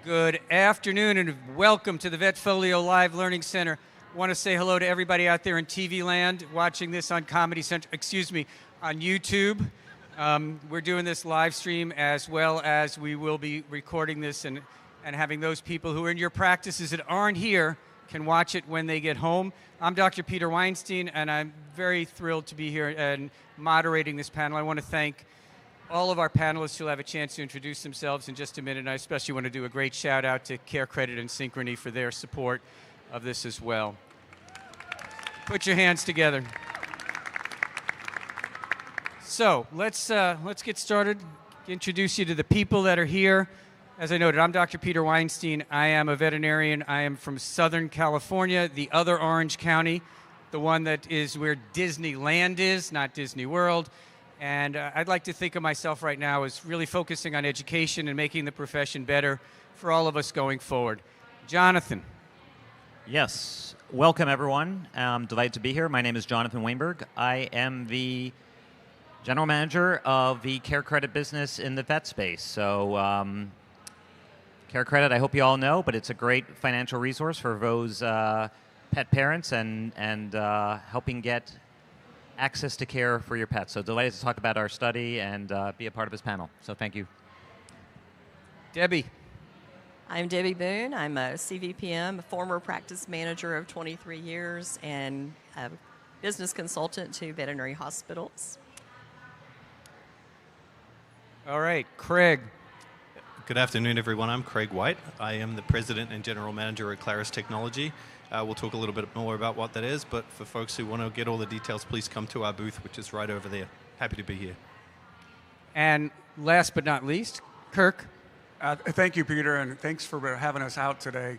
Good afternoon and welcome to the Vetfolio Live Learning Center. I want to say hello to everybody out there in TV land watching this on Comedy Central, on YouTube. We're doing this live stream as well as we will be recording this and having those people who are in your practices that aren't here can watch it when they get home. I'm Dr. Peter Weinstein, and I'm very thrilled to be here and moderating this panel. I want to thank all of our panelists who will have a chance to introduce themselves in just a minute, and I especially want to do a great shout out to CareCredit and Synchrony for their support of this as well. Put your hands together. So let's get started. Introduce you to the people that are here. As I noted, I'm Dr. Peter Weinstein. I am a veterinarian. I am from Southern California, the other Orange County, the one that is where Disneyland is, not Disney World. And I'd like to think of myself right now as really focusing on education and making the profession better for all of us going forward. Jonathan. Yes. Welcome, everyone. I'm delighted to be here. My name is Jonathan Weinberg. I am the general manager of the CareCredit business in the vet space. So CareCredit, I hope you all know, but it's a great financial resource for those pet parents and helping get access to care for your pets. So delighted to talk about our study and be a part of this panel. So thank you. Debbie. I'm Debbie Boone. I'm a CVPM, a former practice manager of 23 years, and a business consultant to veterinary hospitals. All right, Craig. Good afternoon, everyone. I'm Craig White. I am the president and general manager at Claris Technology. We'll talk a little bit more about what that is, but for folks who want to get all the details, please come to our booth, which is right over there. Happy to be here. And last but not least, Kirk. Thank you, Peter, and thanks for having us out today.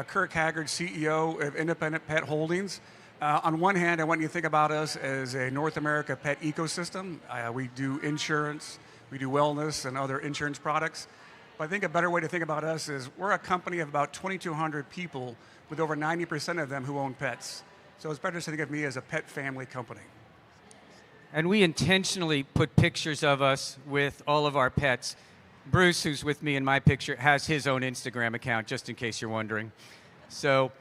Kirk Haggard, CEO of Independent Pet Holdings. On one hand, I want you to think about us as a North America pet ecosystem. We do insurance, we do wellness and other insurance products. But I think a better way to think about us is we're a company of about 2,200 people with over 90% of them who own pets. So it's better to think of me as a pet family company. And we intentionally put pictures of us with all of our pets. Bruce, who's with me in my picture, has his own Instagram account, just in case you're wondering. So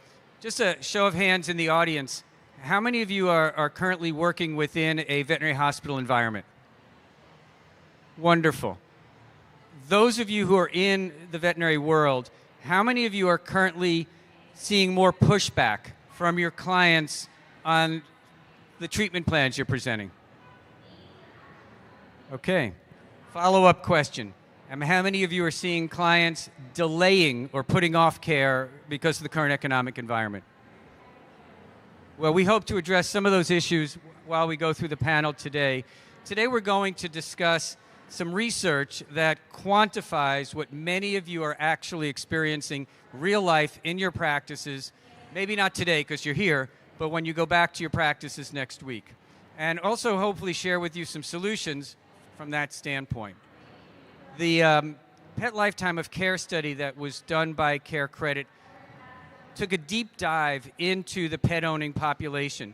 just a show of hands in the audience. How many of you are currently working within a veterinary hospital environment? Wonderful. Those of you who are in the veterinary world, how many of you are currently seeing more pushback from your clients on the treatment plans you're presenting? Okay. Follow-up question. How many of you are seeing clients delaying or putting off care because of the current economic environment? Well, we hope to address some of those issues while we go through the panel today. Today we're going to discuss some research that quantifies what many of you are actually experiencing real life in your practices, maybe not today because you're here, but when you go back to your practices next week. And also hopefully share with you some solutions from that standpoint. The Pet Lifetime of Care study that was done by CareCredit took a deep dive into the pet-owning population.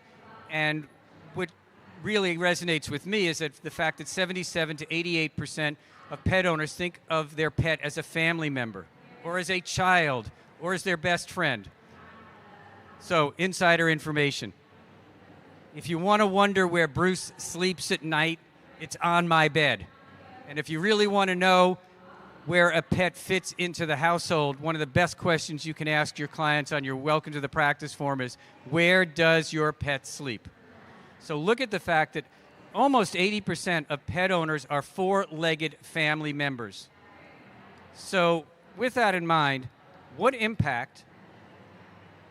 And what really resonates with me is that the fact that 77 to 88% of pet owners think of their pet as a family member, or as a child, or as their best friend. So, insider information. If you want to wonder where Bruce sleeps at night, it's on my bed. And if you really want to know where a pet fits into the household, one of the best questions you can ask your clients on your Welcome to the Practice form is, where does your pet sleep? So look at the fact that almost 80% of pet owners are four-legged family members. So with that in mind, what impact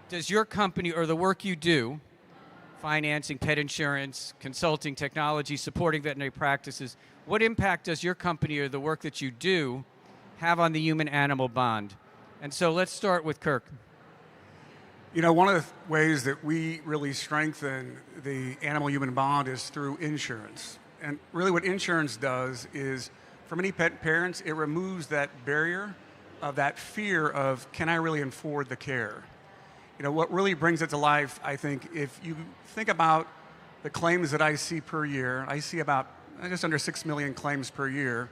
does your company or the work you do, financing, pet insurance, consulting, technology, supporting veterinary practices, what impact does your company or the work that you do have on the human-animal bond? And so let's start with Kirk. You know, one of the ways that we really strengthen the animal-human bond is through insurance. And really what insurance does is, for many pet parents, it removes that barrier of that fear of, can I really afford the care? You know, what really brings it to life, I think, if you think about the claims that I see per year, I see about just under 6 million claims per year,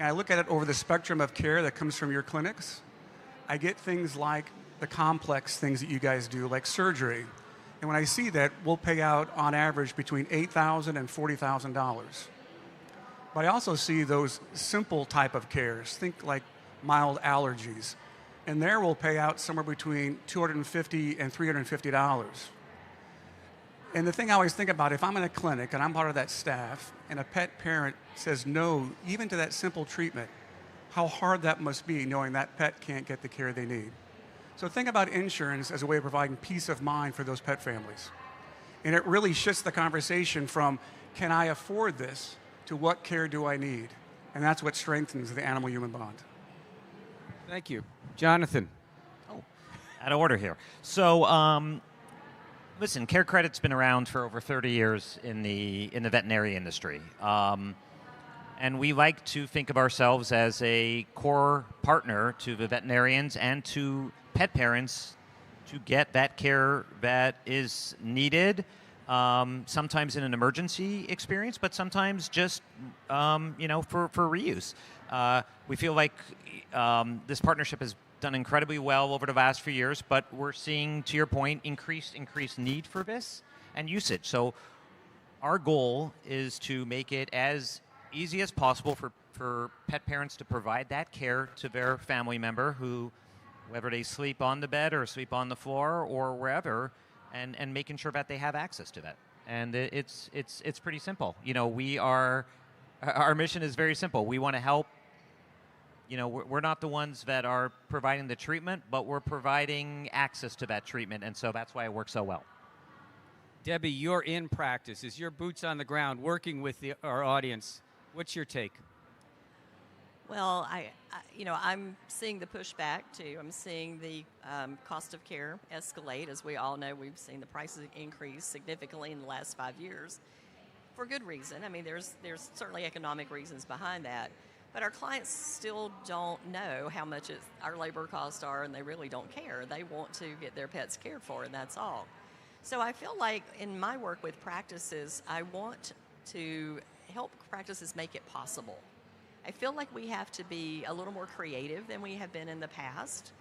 and I look at it over the spectrum of care that comes from your clinics. I get things like the complex things that you guys do, like surgery. And when I see that, we'll pay out on average between $8,000 and $40,000. But I also see those simple type of cares, think like mild allergies. And there we'll pay out somewhere between $250 and $350. And the thing I always think about, if I'm in a clinic and I'm part of that staff and a pet parent says no, even to that simple treatment, how hard that must be knowing that pet can't get the care they need. So think about insurance as a way of providing peace of mind for those pet families. And it really shifts the conversation from, can I afford this, to what care do I need? And that's what strengthens the animal-human bond. Thank you. Jonathan. Out of order here. So, listen, Care Credit's been around for over 30 years in the veterinary industry. And we like to think of ourselves as a core partner to the veterinarians and to pet parents to get that care that is needed, sometimes in an emergency experience, but sometimes just for reuse. We feel like this partnership has done incredibly well over the last few years, but we're seeing, to your point, increased need for this and usage. So our goal is to make it as easy as possible for pet parents to provide that care to their family member who, whether they sleep on the bed or sleep on the floor or wherever, and making sure that they have access to that. And it's pretty simple. Our mission is very simple. We want to help. We're not the ones that are providing the treatment, but we're providing access to that treatment, and so that's why it works so well. Debbie, you're in practice. Is your boots on the ground working with our audience? What's your take? Well, I'm seeing the pushback too. I'm seeing the cost of care escalate. As we all know, we've seen the prices increase significantly in the last 5 years, for good reason. I mean, there's certainly economic reasons behind that, but our clients still don't know how much our labor costs are, and they really don't care. They want to get their pets cared for, and that's all. So I feel like in my work with practices, I want to help practices make it possible. I feel like we have to be a little more creative than we have been in the past.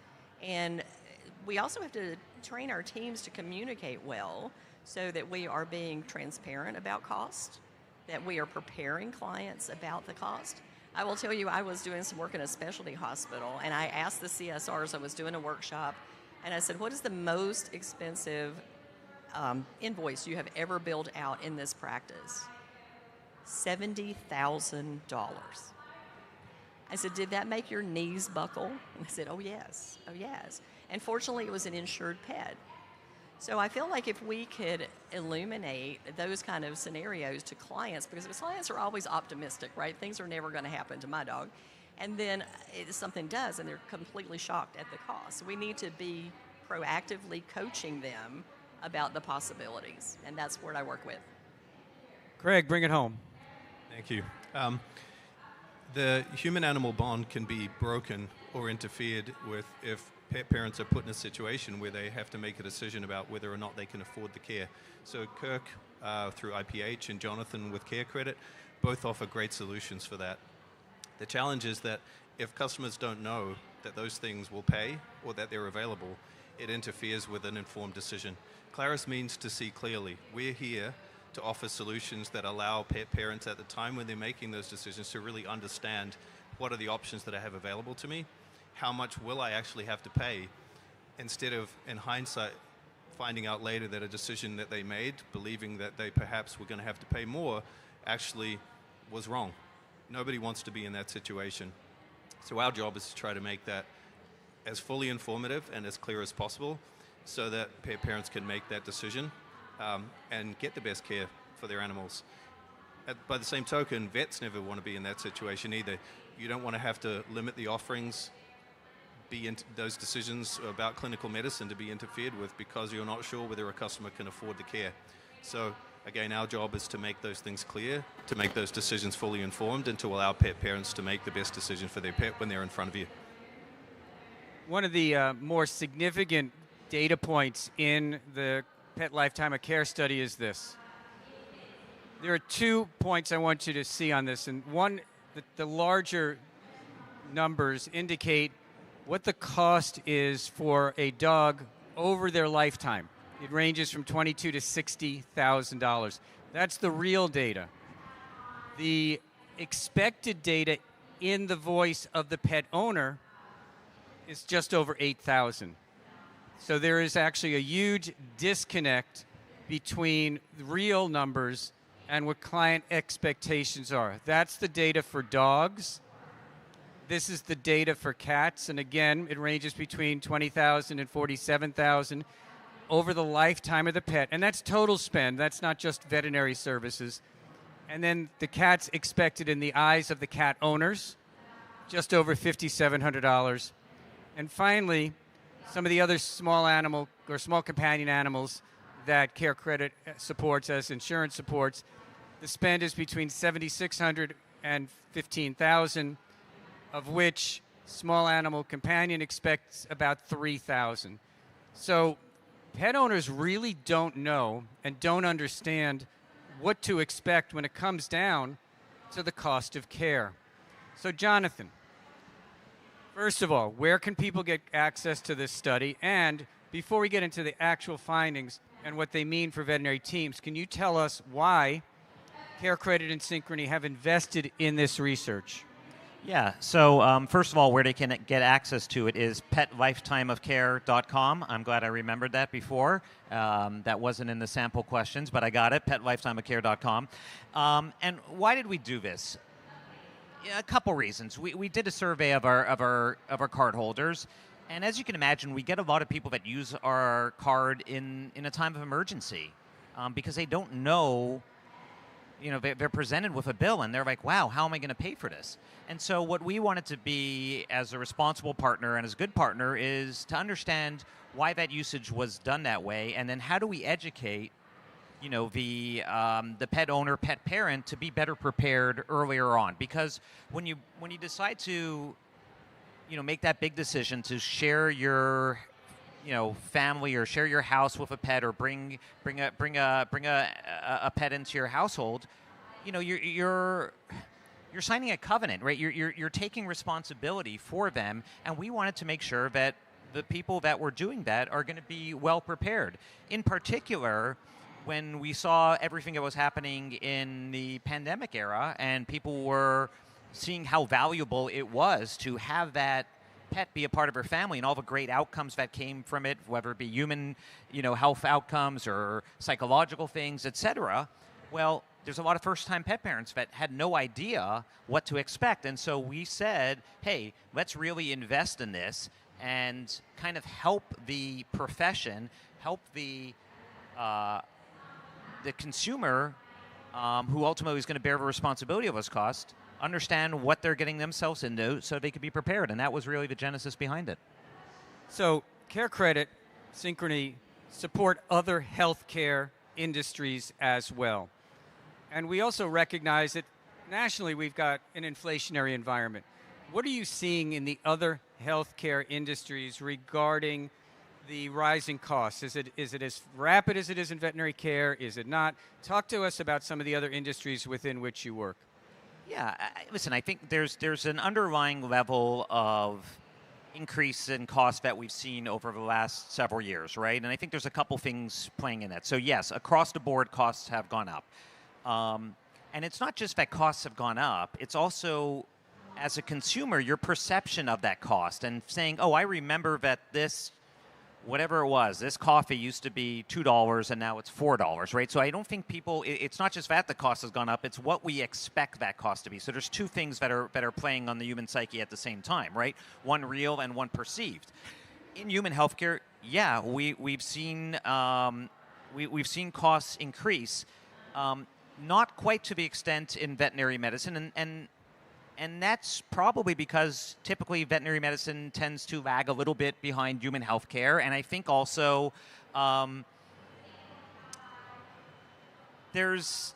And we also have to train our teams to communicate well so that we are being transparent about cost, that we are preparing clients about the cost. I will tell you, I was doing some work in a specialty hospital, and I asked the CSRs, I was doing a workshop, and I said, what is the most expensive invoice you have ever billed out in this practice? $70,000. I said, did that make your knees buckle? And I said, oh yes, oh yes. And fortunately, it was an insured pet. So I feel like if we could illuminate those kind of scenarios to clients, because clients are always optimistic, right? Things are never going to happen to my dog. And then something does, and they're completely shocked at the cost. So we need to be proactively coaching them about the possibilities, and that's what I work with. Craig, bring it home. Thank you. The human-animal bond can be broken or interfered with if pet parents are put in a situation where they have to make a decision about whether or not they can afford the care. So Kirk, through IPH, and Jonathan with Care Credit, both offer great solutions for that. The challenge is that if customers don't know that those things will pay or that they're available, it interferes with an informed decision. Claris means to see clearly. We're here to offer solutions that allow pet parents at the time when they're making those decisions to really understand what are the options that I have available to me, how much will I actually have to pay, instead of, in hindsight, finding out later that a decision that they made, believing that they perhaps were going to have to pay more, actually was wrong. Nobody wants to be in that situation. So our job is to try to make that as fully informative and as clear as possible so that pet parents can make that decision and get the best care for their animals. By the same token, vets never want to be in that situation either. You don't want to have to limit the offerings, those decisions about clinical medicine to be interfered with because you're not sure whether a customer can afford the care. So again, our job is to make those things clear, to make those decisions fully informed, and to allow pet parents to make the best decision for their pet when they're in front of you. One of the more significant data points in the Pet Lifetime of Care study is this. There are 2 points I want you to see on this, and one, the larger numbers indicate what the cost is for a dog over their lifetime. It ranges from $22,000 to $60,000. That's the real data. The expected data in the voice of the pet owner is just over $8,000. So there is actually a huge disconnect between real numbers and what client expectations are. That's the data for dogs. This is the data for cats, and again, it ranges between $20,000 and $47,000 over the lifetime of the pet, and that's total spend. That's not just veterinary services. And then the cats expected in the eyes of the cat owners, just over $5,700. And finally, some of the other small animal or small companion animals that Care Credit supports as insurance supports, the spend is between $7,600 and $15,000, of which small animal companion expects about $3,000. So pet owners really don't know and don't understand what to expect when it comes down to the cost of care. So Jonathan, first of all, where can people get access to this study? And before we get into the actual findings and what they mean for veterinary teams, can you tell us why Care Credit and Synchrony have invested in this research? Yeah, so first of all, where they can get access to it is petlifetimeofcare.com. I'm glad I remembered that before. That wasn't in the sample questions, but I got it, petlifetimeofcare.com. And why did we do this? A couple reasons. We did a survey of our cardholders, and as you can imagine, we get a lot of people that use our card in a time of emergency because they don't know. You know, they're presented with a bill and they're like, wow, how am I going to pay for this? And so what we wanted to be as a responsible partner and as a good partner is to understand why that usage was done that way, and then how do we educate, you know, the pet owner, pet parent to be better prepared earlier on. Because when you decide to, you know, make that big decision to share your family or share your house with a pet or bring a pet into your household, you know, you're signing a covenant, right? You're taking responsibility for them, and we wanted to make sure that the people that were doing that are going to be well prepared. In particular, when we saw everything that was happening in the pandemic era, and people were seeing how valuable it was to have that pet be a part of her family and all the great outcomes that came from it, whether it be human, you know, health outcomes or psychological things, etc. Well, there's a lot of first-time pet parents that had no idea what to expect, and so we said, hey, let's really invest in this and kind of help the profession, help the consumer, who ultimately is going to bear the responsibility of this cost, understand what they're getting themselves into so they could be prepared. And that was really the genesis behind it. So Care Credit, Synchrony support other healthcare industries as well. And we also recognize that nationally we've got an inflationary environment. What are you seeing in the other healthcare industries regarding the rising costs? Is it as rapid as it is in veterinary care? Is it not? Talk to us about some of the other industries within which you work. Yeah, listen, I think there's an underlying level of increase in cost that we've seen over the last several years, right? And I think there's a couple things playing in that. So yes, across the board, costs have gone up. And it's not just that costs have gone up, it's also, as a consumer, your perception of that cost and saying, oh, I remember that this, whatever it was, this coffee used to be $2 and now it's $4, right? So I don't think people, it's not just that the cost has gone up, it's what we expect that cost to be. So there's two things that are playing on the human psyche at the same time, right? One real and one perceived. In human healthcare, yeah, we've seen costs increase, not quite to the extent in veterinary medicine, and that's probably because typically veterinary medicine tends to lag a little bit behind human health care. And I think also there's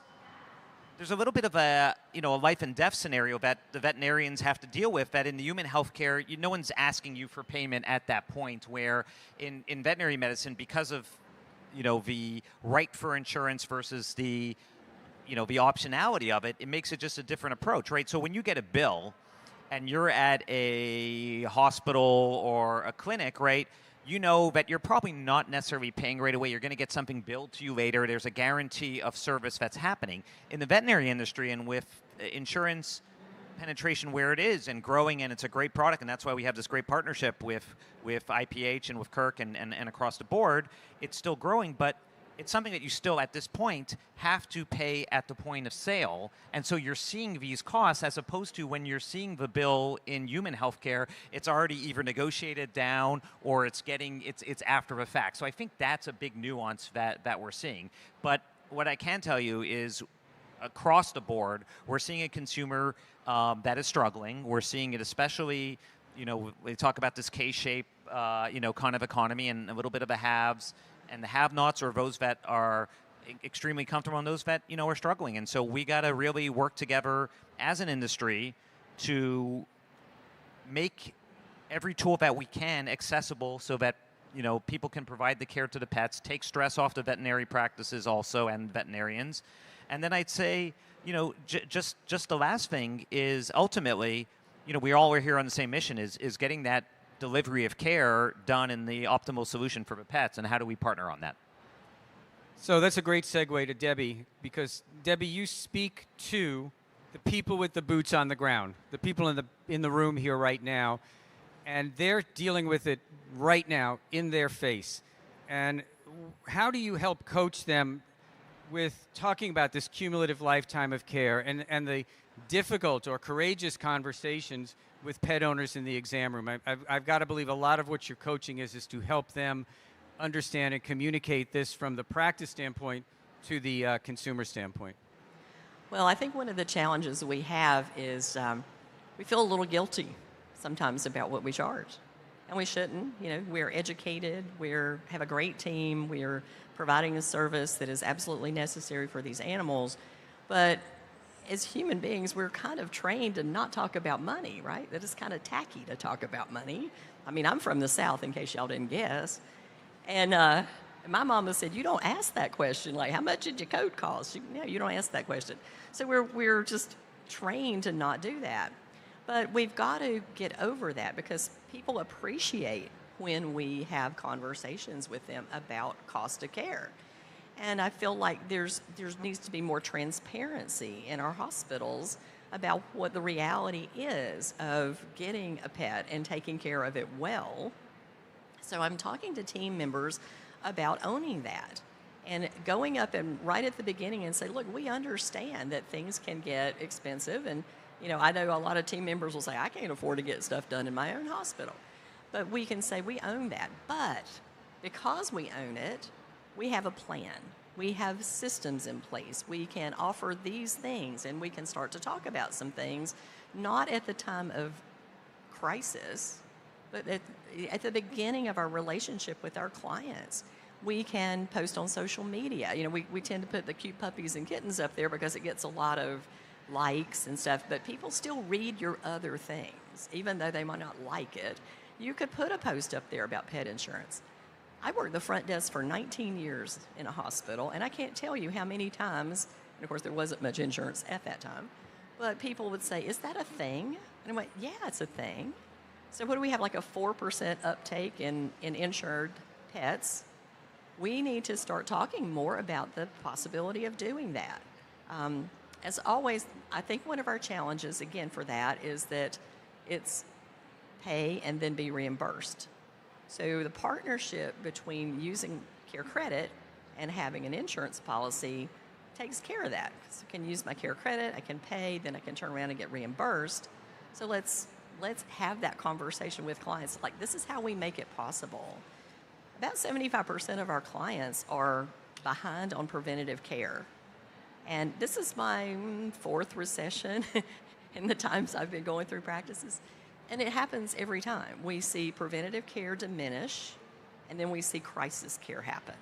a little bit of a life and death scenario that the veterinarians have to deal with, that in the human health care, no one's asking you for payment at that point, where in veterinary medicine, because of the right for insurance versus the optionality of it, it makes it just a different approach, right? So when you get a bill and you're at a hospital or a clinic, right, you know that you're probably not necessarily paying right away. You're going to get something billed to you later. There's a guarantee of service that's happening. In the veterinary industry and with insurance penetration where it is and growing, and it's a great product, and that's why we have this great partnership with IPH and with Kirk and across the board, it's still growing, but it's something that you still, at this point, have to pay at the point of sale. And so you're seeing these costs as opposed to when you're seeing the bill in human healthcare, it's already either negotiated down or it's after the fact. So I think that's a big nuance that we're seeing. But what I can tell you is across the board, we're seeing a consumer that is struggling. We're seeing it especially, we talk about this K-shape, kind of economy and a little bit of the haves and the have-nots, or those that are extremely comfortable and those that, are struggling. And so we got to really work together as an industry to make every tool that we can accessible so that, people can provide the care to the pets, take stress off the veterinary practices also and veterinarians. And then I'd say, just the last thing is ultimately, we all are here on the same mission, is getting that delivery of care done in the optimal solution for the pets, and how do we partner on that? So that's a great segue to Debbie, because Debbie, you speak to the people with the boots on the ground, the people in the room here right now, and they're dealing with it right now in their face. And how do you help coach them with talking about this cumulative lifetime of care and the difficult or courageous conversations with pet owners in the exam room? I've got to believe a lot of what you're coaching is to help them understand and communicate this from the practice standpoint to the consumer standpoint. Well, I think one of the challenges we have is we feel a little guilty sometimes about what we charge. And we shouldn't. We're educated, have a great team, we're providing a service that is absolutely necessary for these animals. But as human beings, we're kind of trained to not talk about money, right? That is kind of tacky to talk about money. I mean, I'm from the South, in case y'all didn't guess. And my mama said, you don't ask that question. Like, how much did your coat cost? You don't ask that question. So we're just trained to not do that. But we've got to get over that, because people appreciate when we have conversations with them about cost of care. And I feel like there needs to be more transparency in our hospitals about what the reality is of getting a pet and taking care of it well. So I'm talking to team members about owning that and going up and right at the beginning and say, look, we understand that things can get expensive. And, I know a lot of team members will say, I can't afford to get stuff done in my own hospital. But we can say we own that. But because we own it, we have a plan. We have systems in place. We can offer these things, and we can start to talk about some things, not at the time of crisis, but at the beginning of our relationship with our clients. We can post on social media. We tend to put the cute puppies and kittens up there because it gets a lot of likes and stuff, but people still read your other things, even though they might not like it. You could put a post up there about pet insurance. I worked the front desk for 19 years in a hospital, and I can't tell you how many times, and of course there wasn't much insurance at that time, but people would say, is that a thing? And I went, yeah, it's a thing. So what do we have, like a 4% uptake in insured pets? We need to start talking more about the possibility of doing that. As always, I think one of our challenges, again, for that is that it's pay and then be reimbursed. So the partnership between using Care Credit and having an insurance policy takes care of that. So I can use my Care Credit, I can pay, then I can turn around and get reimbursed. So let's have that conversation with clients. Like, this is how we make it possible. About 75% of our clients are behind on preventative care. And this is my fourth recession in the times I've been going through practices. And it happens every time. We see preventative care diminish, and then we see crisis care happen.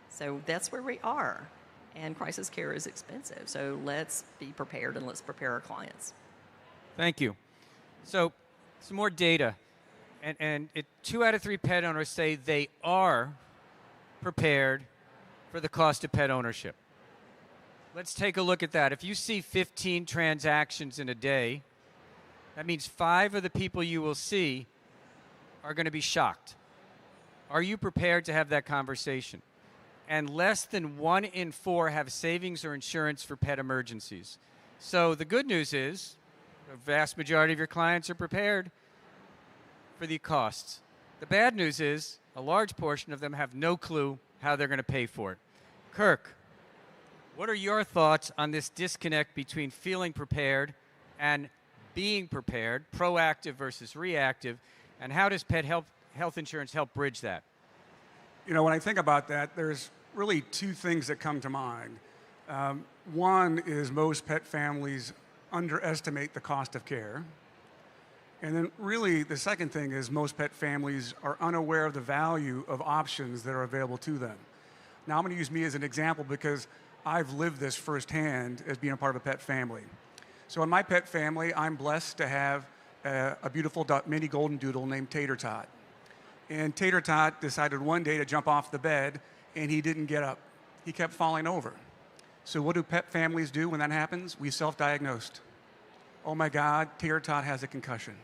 So that's where we are. And crisis care is expensive. So let's be prepared, and let's prepare our clients. Thank you. So some more data. 2 out of 3 pet owners say they are prepared for the cost of pet ownership. Let's take a look at that. If you see 15 transactions in a day, That means 5 of the people you will see are going to be shocked. Are you prepared to have that conversation? And less than 1 in 4 have savings or insurance for pet emergencies. So the good news is the vast majority of your clients are prepared for the costs. The bad news is a large portion of them have no clue how they're going to pay for it. Kirk, what are your thoughts on this disconnect between feeling prepared and being prepared, proactive versus reactive, and how does pet health insurance help bridge that? You know, when I think about that, there's really 2 things that come to mind. One is most pet families underestimate the cost of care. And then really the second thing is most pet families are unaware of the value of options that are available to them. Now I'm going to use me as an example because I've lived this firsthand as being a part of a pet family. So in my pet family, I'm blessed to have a beautiful mini golden doodle named Tater Tot. And Tater Tot decided one day to jump off the bed, and he didn't get up. He kept falling over. So what do pet families do when that happens? We self-diagnosed. Oh my God, Tater Tot has a concussion.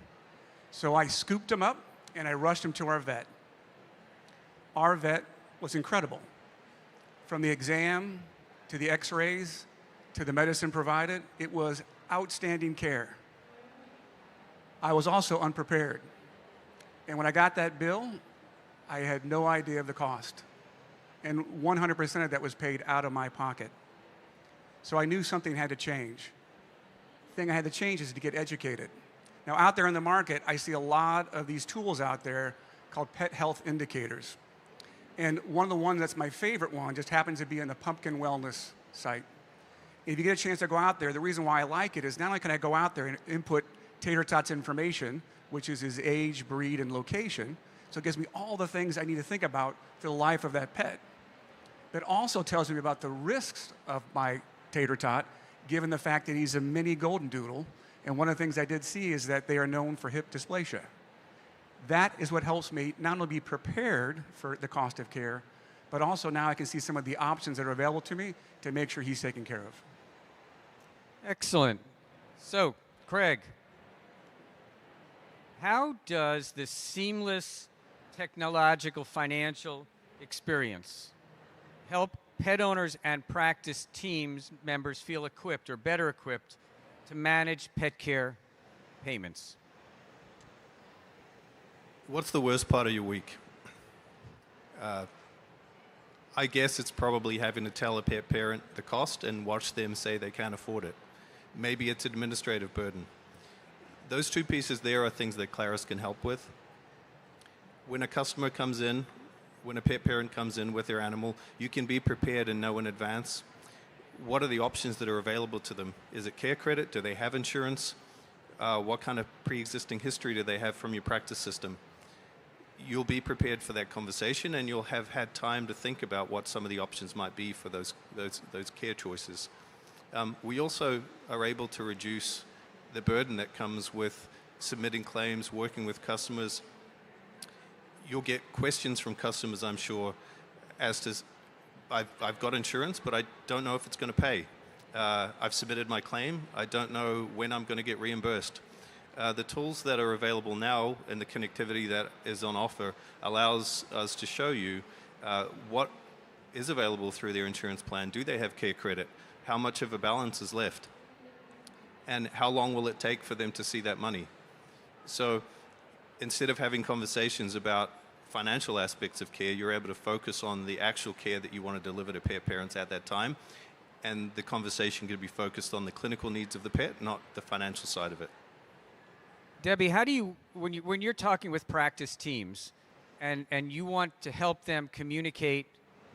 So I scooped him up, and I rushed him to our vet. Our vet was incredible. From the exam, to the x-rays, to the medicine provided, it was outstanding care. I was also unprepared. And when I got that bill, I had no idea of the cost. And 100% of that was paid out of my pocket. So I knew something had to change. The thing I had to change is to get educated. Now, out there in the market, I see a lot of these tools out there called pet health indicators. And one of the ones that's my favorite one just happens to be on the Pumpkin Wellness site. If you get a chance to go out there, the reason why I like it is not only can I go out there and input Tater Tot's information, which is his age, breed, and location, so it gives me all the things I need to think about for the life of that pet. But also tells me about the risks of my Tater Tot, given the fact that he's a mini golden doodle. And one of the things I did see is that they are known for hip dysplasia. That is what helps me not only be prepared for the cost of care, but also now I can see some of the options that are available to me to make sure he's taken care of. Excellent. So, Craig, how does this seamless technological financial experience help pet owners and practice teams members feel equipped or better equipped to manage pet care payments? What's the worst part of your week? I guess it's probably having to tell a pet parent the cost and watch them say they can't afford it. Maybe it's administrative burden. Those 2 pieces there are things that Claris can help with. When a customer comes in, when a pet parent comes in with their animal, you can be prepared and know in advance what are the options that are available to them. Is it care credit? Do they have insurance? What kind of pre-existing history do they have from your practice system? You'll be prepared for that conversation, and you'll have had time to think about what some of the options might be for those care choices. We also are able to reduce the burden that comes with submitting claims, working with customers. You'll get questions from customers, I'm sure, as to, I've got insurance, but I don't know if it's going to pay. I've submitted my claim. I don't know when I'm going to get reimbursed. The tools that are available now and the connectivity that is on offer allows us to show you what is available through their insurance plan. Do they have care credit? How much of a balance is left? And how long will it take for them to see that money? So instead of having conversations about financial aspects of care, you're able to focus on the actual care that you want to deliver to pet parents at that time. And the conversation can be focused on the clinical needs of the pet, not the financial side of it. Debbie, how do you, when you're talking with practice teams and you want to help them communicate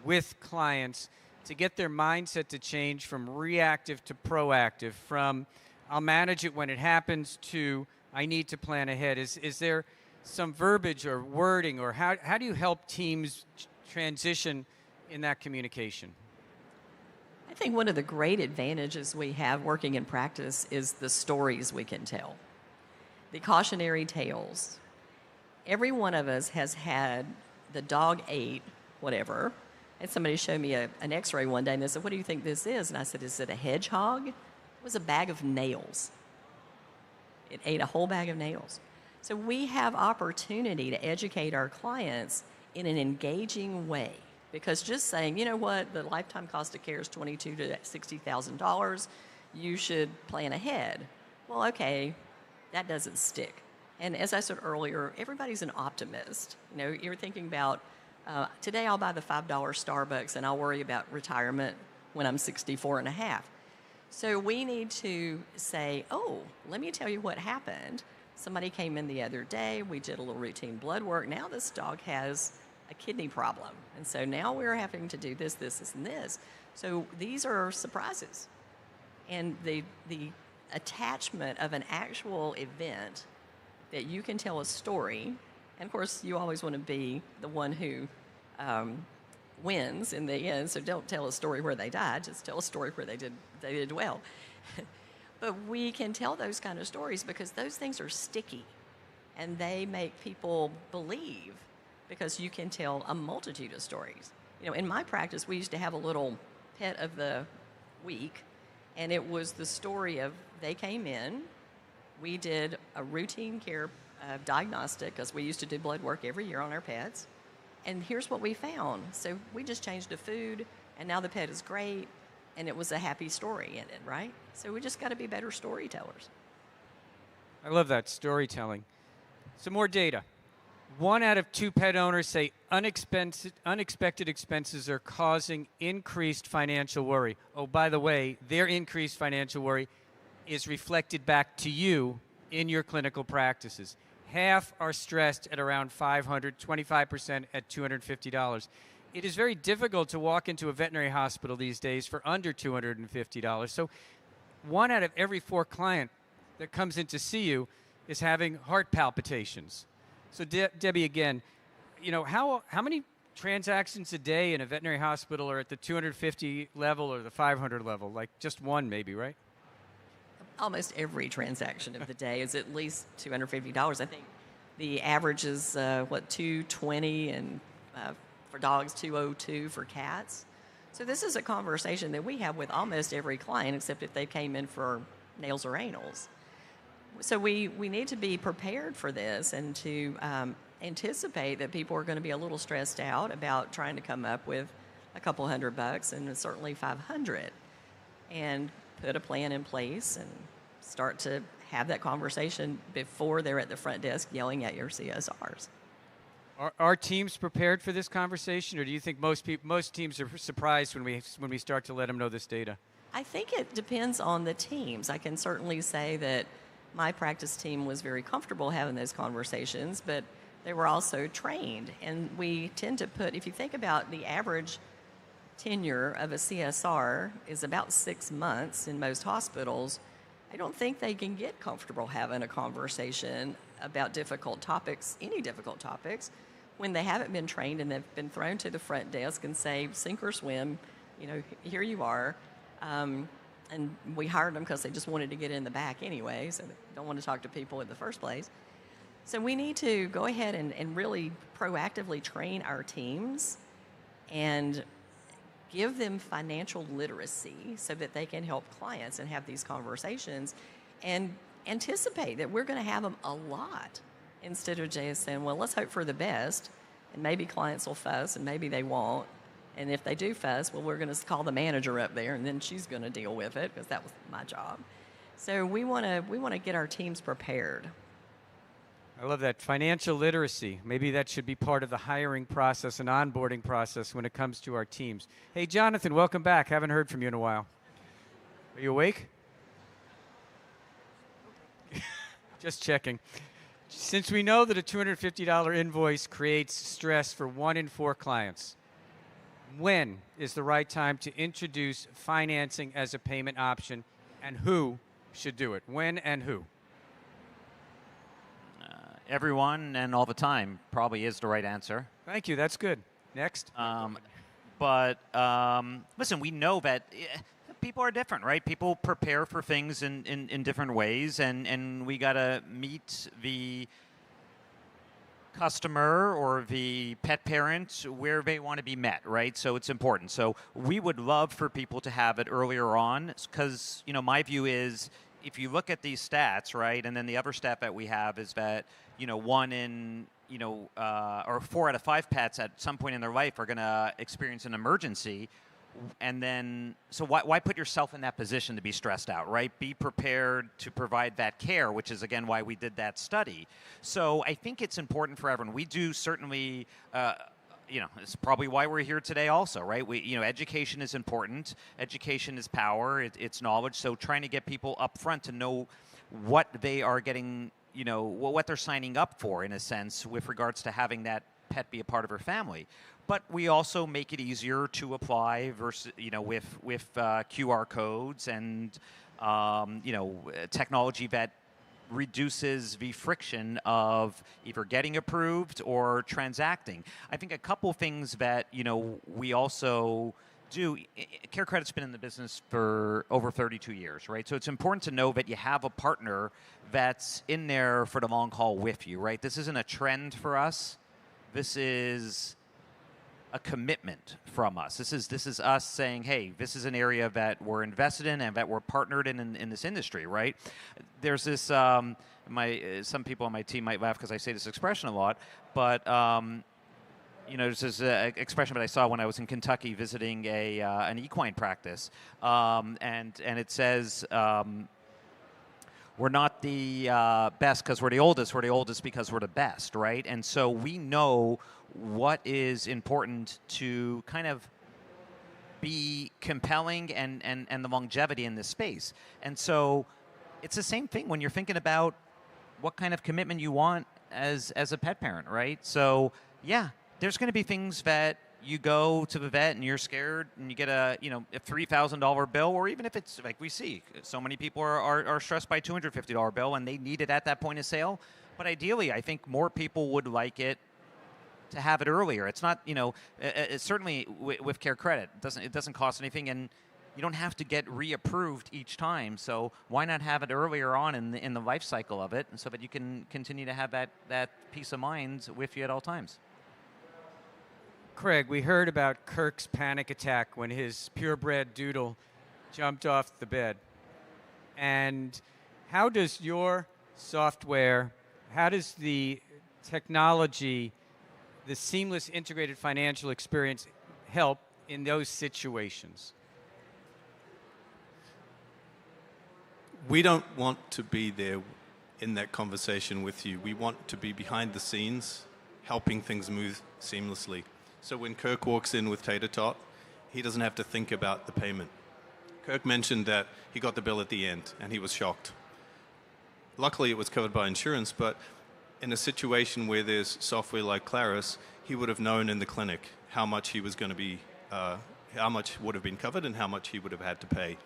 with clients to get their mindset to change from reactive to proactive, from I'll manage it when it happens to I need to plan ahead, is there some verbiage or wording, or how do you help teams transition in that communication? I think one of the great advantages we have working in practice is the stories we can tell, the cautionary tales. Every one of us has had the dog ate whatever, and somebody showed me an x-ray one day and they said, "What do you think this is?" And I said, "Is it a hedgehog?" It was a bag of nails. It ate a whole bag of nails. So we have opportunity to educate our clients in an engaging way. Because just saying, you know what, the lifetime cost of care is $22,000 to $60,000, you should plan ahead. Well, okay, that doesn't stick. And as I said earlier, everybody's an optimist. You know, you're thinking about, today I'll buy the $5 Starbucks and I'll worry about retirement when I'm 64 and a half. So we need to say, oh, let me tell you what happened. Somebody came in the other day, we did a little routine blood work. Now this dog has a kidney problem. And so now we're having to do this, and this. So these are surprises. And the attachment of an actual event that you can tell a story, and of course you always want to be the one who wins in the end, so don't tell a story where they died, just tell a story where they did well. But we can tell those kind of stories because those things are sticky, and they make people believe because you can tell a multitude of stories. You know, in my practice, we used to have a little pet of the week, and it was the story of they came in, we did a routine care diagnostic because we used to do blood work every year on our pets, and here's what we found. So we just changed the food, and now the pet is great, and it was a happy story in it, right? So we just got to be better storytellers. I love that, storytelling. Some more data. 1 out of 2 pet owners say unexpected expenses are causing increased financial worry. Oh, by the way, their increased financial worry is reflected back to you in your clinical practices. Half are stressed at around $500, 25% at $250. It is very difficult to walk into a veterinary hospital these days for under $250. So 1 out of every 4 client that comes in to see you is having heart palpitations. So Debbie, again, you know, how many transactions a day in a veterinary hospital are at the 250 level or the 500 level? Like just one maybe, right? Almost every transaction of the day is at least $250. I think the average is, $220, and for dogs, $202 for cats. So this is a conversation that we have with almost every client, except if they came in for nails or anals. So we need to be prepared for this and to anticipate that people are going to be a little stressed out about trying to come up with a couple $100 and certainly $500, and put a plan in place and start to have that conversation before they're at the front desk yelling at your CSRs. Are teams prepared for this conversation, or do you think most teams are surprised when we start to let them know this data? I think it depends on the teams. I can certainly say that my practice team was very comfortable having those conversations, but they were also trained. And we tend to put, if you think about the average tenure of a CSR is about 6 months in most hospitals, I don't think they can get comfortable having a conversation about difficult topics, any difficult topics, when they haven't been trained and they've been thrown to the front desk and say, sink or swim, you know, here you are. And we hired them because they just wanted to get in the back anyway, so they don't want to talk to people in the first place. So we need to go ahead and really proactively train our teams and give them financial literacy so that they can help clients and have these conversations and anticipate that we're going to have them a lot, instead of just saying, well, let's hope for the best, and maybe clients will fuss and maybe they won't. And if they do fuss, well, we're going to call the manager up there, and then she's going to deal with it because that was my job. So we want to get our teams prepared. I love that. Financial literacy. Maybe that should be part of the hiring process and onboarding process when it comes to our teams. Hey, Jonathan, welcome back. Haven't heard from you in a while. Are you awake? Just checking. Since we know that a $250 invoice creates stress for 1 in 4 clients, when is the right time to introduce financing as a payment option, and who should do it? When and who? Everyone and all the time probably is the right answer. Thank you. That's good. Next. Listen, we know that people are different, right? People prepare for things in different ways, and we got to meet the customer or the pet parent where they want to be met, right? So it's important. So we would love for people to have it earlier on because, you know, my view is if you look at these stats, right, and then the other stat that we have is that, one in, or 4 out of 5 pets at some point in their life are going to experience an emergency. And then, so why put yourself in that position to be stressed out, right? Be prepared to provide that care, which is, again, why we did that study. So I think it's important for everyone. We do certainly, it's probably why we're here today also, right? Education is important. Education is power. It's knowledge. So trying to get people up front to know what they are getting, what they're signing up for, in a sense, with regards to having that pet be a part of her family. But we also make it easier to apply versus, with QR codes and, technology that reduces the friction of either getting approved or transacting. I think a couple things that, we also do. CareCredit's been in the business for over 32 years, right? So it's important to know that you have a partner that's in there for the long haul with you, right? This isn't a trend for us. This is a commitment from us. This is us saying, hey, this is an area that we're invested in and that we're partnered in this industry, right? There's this, some people on my team might laugh because I say this expression a lot, but there's this expression that I saw when I was in Kentucky visiting an equine practice, and it says, we're not the best because we're the oldest because we're the best, right? And so we know what is important to kind of be compelling and the longevity in this space. And so it's the same thing when you're thinking about what kind of commitment you want as a pet parent, right? So yeah, there's going to be things that you go to the vet and you're scared and you get a $3,000 bill, or even if it's like we see, so many people are stressed by $250 bill and they need it at that point of sale. But ideally, I think more people would like it to have it earlier. It's not, it's certainly with CareCredit, it doesn't cost anything, and you don't have to get reapproved each time. So why not have it earlier on in the life cycle of it, and so that you can continue to have that peace of mind with you at all times. Craig, we heard about Kirk's panic attack when his purebred doodle jumped off the bed. And how does your software, how does the technology, the seamless integrated financial experience help in those situations? We don't want to be there in that conversation with you. We want to be behind the scenes, helping things move seamlessly. So when Kirk walks in with Tater Tot, he doesn't have to think about the payment. Kirk mentioned that he got the bill at the end and he was shocked. Luckily, it was covered by insurance, but in a situation where there's software like Claris, he would have known in the clinic how much he was going to be, how much would have been covered and how much he would have had to pay.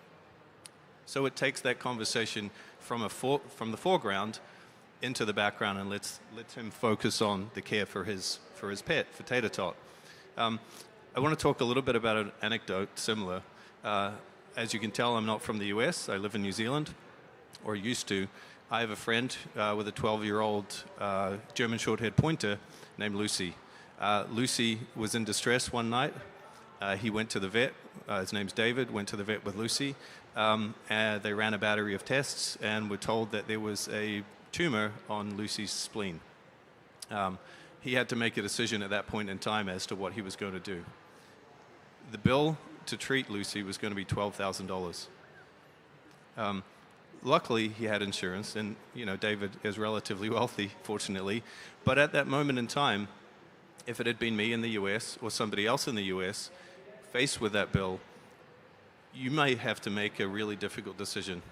So it takes that conversation from the foreground into the background and lets him focus on the care for his pet, for Tater Tot. I want to talk a little bit about an anecdote similar. As you can tell, I'm not from the US. I live in New Zealand, or used to. I have a friend with a 12-year-old German short-haired pointer named Lucy. Lucy was in distress one night. He went to the vet. His name's David, went to the vet with Lucy. And they ran a battery of tests and were told that there was a tumor on Lucy's spleen. He had to make a decision at that point in time as to what he was going to do. The bill to treat Lucy was going to be $12,000. Luckily, he had insurance, and David is relatively wealthy, fortunately. But at that moment in time, if it had been me in the US or somebody else in the US faced with that bill, you may have to make a really difficult decision.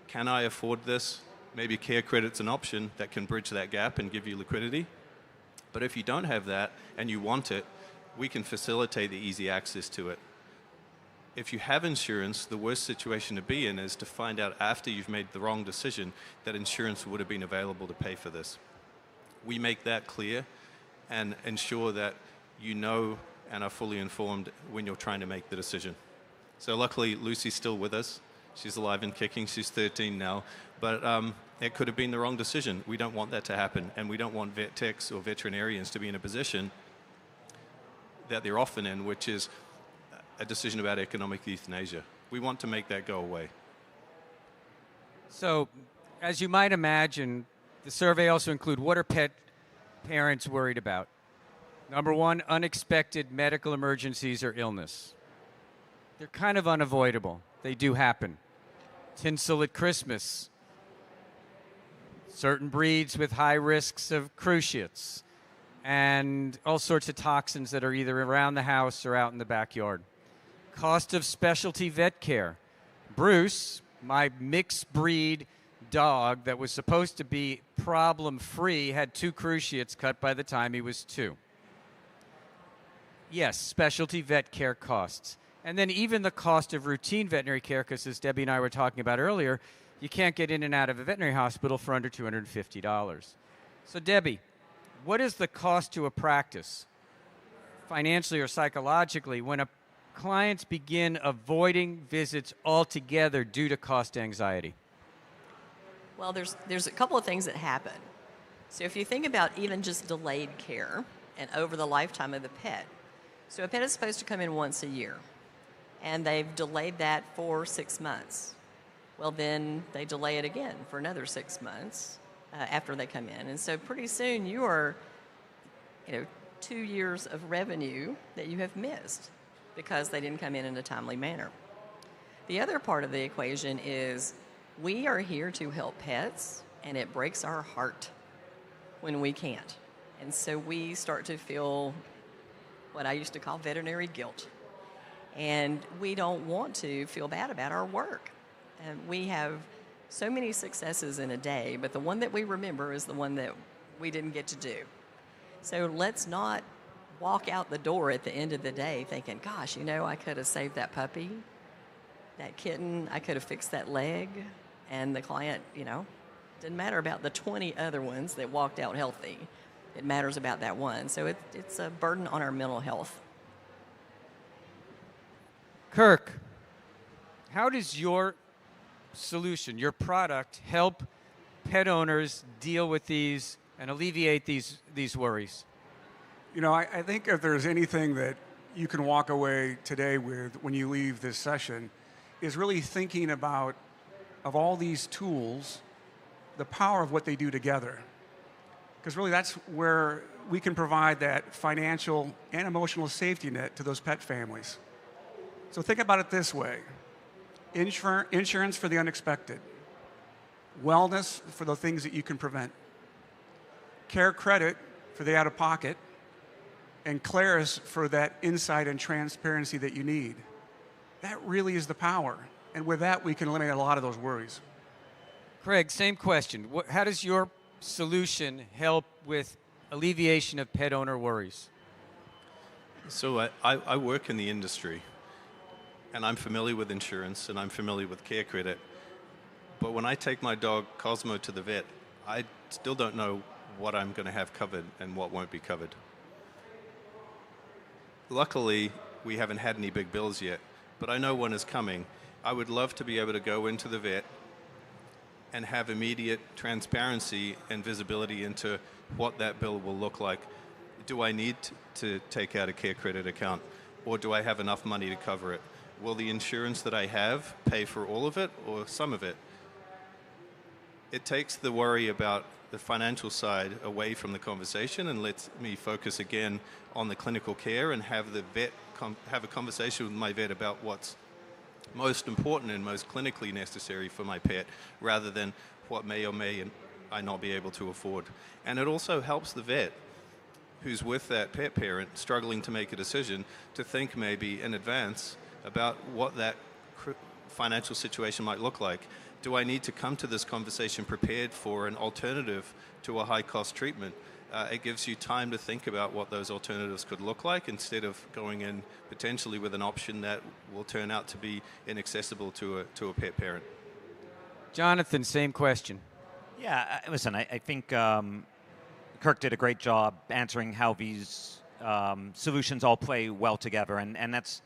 Can I afford this? Maybe CareCredit's an option that can bridge that gap and give you liquidity. But if you don't have that and you want it, we can facilitate the easy access to it. If you have insurance, the worst situation to be in is to find out after you've made the wrong decision that insurance would have been available to pay for this. We make that clear and ensure that you know and are fully informed when you're trying to make the decision. So luckily, Lucy's still with us. She's alive and kicking. She's 13 now. But it could have been the wrong decision. We don't want that to happen. And we don't want vet techs or veterinarians to be in a position that they're often in, which is a decision about economic euthanasia. We want to make that go away. So, as you might imagine, the survey also include what are pet parents worried about? Number one, unexpected medical emergencies or illness. They're kind of unavoidable. They do happen. Tinsel at Christmas. Certain breeds with high risks of cruciates. And all sorts of toxins that are either around the house or out in the backyard. Cost of specialty vet care. Bruce, my mixed breed dog that was supposed to be problem-free, had 2 cruciates cut by the time he was 2. Yes, specialty vet care costs. And then even the cost of routine veterinary care, because as Debbie and I were talking about earlier, you can't get in and out of a veterinary hospital for under $250. So Debbie, what is the cost to a practice, financially or psychologically, when clients begin avoiding visits altogether due to cost anxiety? Well, there's a couple of things that happen. So if you think about even just delayed care and over the lifetime of the pet, so a pet is supposed to come in once a year, and they've delayed that for 6 months. Well, then they delay it again for another 6 months after they come in. And so pretty soon you are, 2 years of revenue that you have missed because they didn't come in a timely manner. The other part of the equation is we are here to help pets, and it breaks our heart when we can't. And so we start to feel what I used to call veterinary guilt. And we don't want to feel bad about our work. And we have so many successes in a day, but the one that we remember is the one that we didn't get to do. So let's not walk out the door at the end of the day thinking, gosh, I could have saved that puppy, that kitten, I could have fixed that leg, and the client, didn't matter about the 20 other ones that walked out healthy. It matters about that one. So it's a burden on our mental health. Kirk, how does your solution, your product, help pet owners deal with these and alleviate these worries? I think if there's anything that you can walk away today with when you leave this session is really thinking about, of all these tools, the power of what they do together. Because really that's where we can provide that financial and emotional safety net to those pet families. So think about it this way. Insurance for the unexpected. Wellness for the things that you can prevent. Care credit for the out-of-pocket. And Claris for that insight and transparency that you need. That really is the power. And with that, we can eliminate a lot of those worries. Craig, same question. How does your solution help with alleviation of pet owner worries? So I work in the industry, and I'm familiar with insurance, and I'm familiar with care credit. But when I take my dog Cosmo to the vet, I still don't know what I'm going to have covered and what won't be covered. Luckily, we haven't had any big bills yet, but I know one is coming. I would love to be able to go into the vet and have immediate transparency and visibility into what that bill will look like. Do I need to take out a care credit account, or do I have enough money to cover it? Will the insurance that I have pay for all of it or some of it? It takes the worry about the financial side away from the conversation and lets me focus again on the clinical care and have the vet have a conversation with my vet about what's most important and most clinically necessary for my pet, rather than what may or may I not be able to afford. And it also helps the vet who's with that pet parent struggling to make a decision to think maybe in advance about what that financial situation might look like. Do I need to come to this conversation prepared for an alternative to a high-cost treatment? It gives you time to think about what those alternatives could look like instead of going in potentially with an option that will turn out to be inaccessible to a pet parent. Jonathan, same question. Yeah, listen, I think Kirk did a great job answering how these solutions all play well together, and that's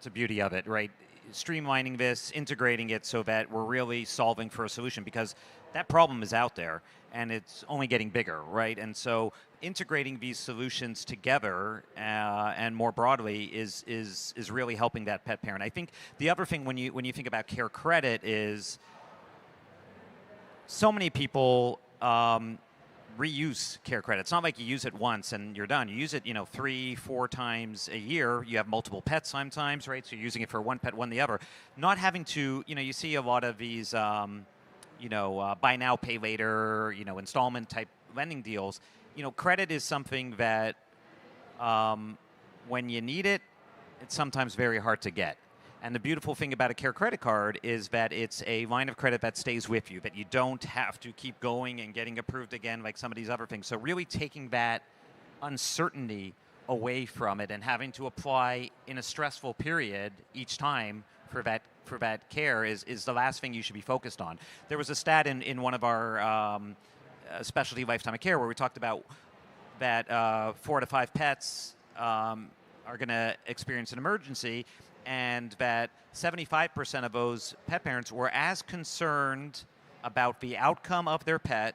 a beauty of it, right? Streamlining this, integrating it so that we're really solving for a solution, because that problem is out there and it's only getting bigger, right? And so integrating these solutions together and more broadly is really helping that pet parent. I think the other thing when you think about care credit is so many people reuse care credit. It's not like you use it once and you're done. You use it, 3-4 times a year. You have multiple pets sometimes, right? So you're using it for one pet, one the other. Not having to, you see a lot of these, buy now, pay later, installment type lending deals. Credit is something that when you need it, it's sometimes very hard to get. And the beautiful thing about a Care credit card is that it's a line of credit that stays with you, that you don't have to keep going and getting approved again like some of these other things. So really taking that uncertainty away from it and having to apply in a stressful period each time for that care is the last thing you should be focused on. There was a stat in one of our specialty lifetime of care where we talked about that 4 to 5 pets are going to experience an emergency, and that 75% of those pet parents were as concerned about the outcome of their pet